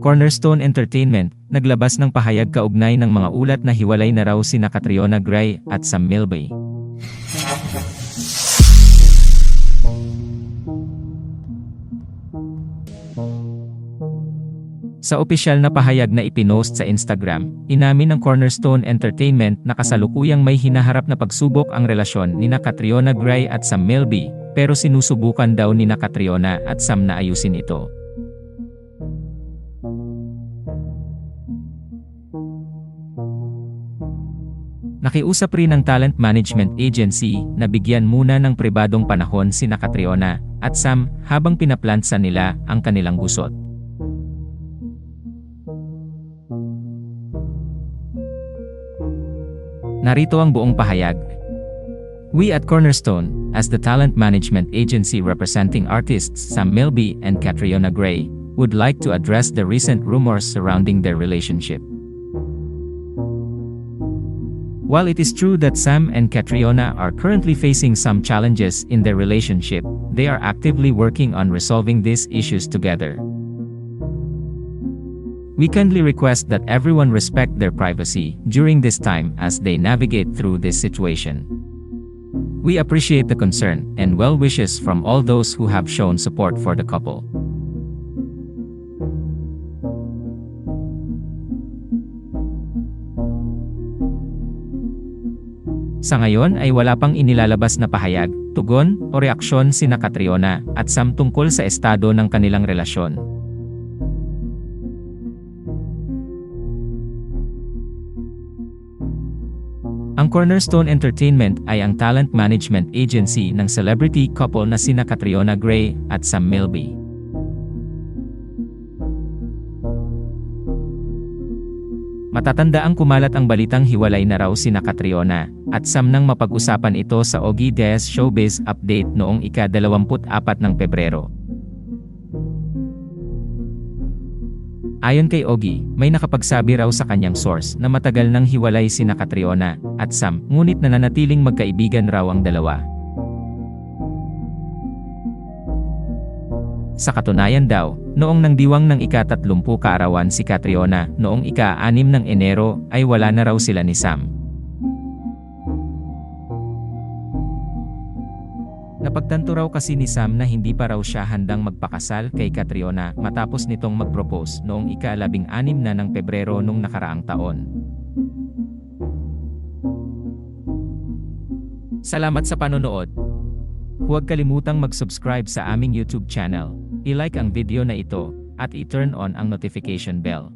Cornerstone Entertainment, naglabas ng pahayag kaugnay ng mga ulat na hiwalay na raw sina Catriona Gray at Sam Milby. Sa opisyal na pahayag na ipinost sa Instagram, inamin ng Cornerstone Entertainment na kasalukuyang may hinaharap na pagsubok ang relasyon nina Catriona Gray at Sam Milby, pero sinusubukan daw nina Catriona at Sam na ayusin ito. Nakiusap rin ng talent management agency na bigyan muna ng pribadong panahon sina Catriona at Sam habang pinaplansa nila ang kanilang gusot. Narito ang buong pahayag. We at Cornerstone, as the talent management agency representing artists Sam Milby and Catriona Gray, would like to address the recent rumors surrounding their relationship. While it is true that Sam and Catriona are currently facing some challenges in their relationship, they are actively working on resolving these issues together. We kindly request that everyone respect their privacy during this time as they navigate through this situation. We appreciate the concern and well wishes from all those who have shown support for the couple. Sa ngayon ay wala pang inilalabas na pahayag, tugon, o reaksyon sina Catriona at Sam tungkol sa estado ng kanilang relasyon. Ang Cornerstone Entertainment ay ang talent management agency ng celebrity couple na sina Catriona Gray at Sam Milby. Matatanda ang kumalat ang balitang hiwalay na raw sina Catriona at Sam nang mapag-usapan ito sa Ogie Diaz Showbiz Update noong ika-24 ng Pebrero. Ayon kay Ogie, may nakapagsabi raw sa kanyang source na matagal nang hiwalay sina Catriona at Sam, ngunit nananatiling magkaibigan raw ang dalawa. Sa katunayan daw, noong nangdiwang ng ika-30 kaarawan si Catriona, noong ika-6 ng Enero, ay wala na raw sila ni Sam. Napagtanto raw kasi ni Sam na hindi pa raw siya handang magpakasal kay Catriona matapos nitong mag-propose noong ika-16 na ng Pebrero nung nakaraang taon. Salamat sa panonood. Huwag kalimutang mag-subscribe sa aming YouTube channel, i-like ang video na ito, at i-turn on ang notification bell.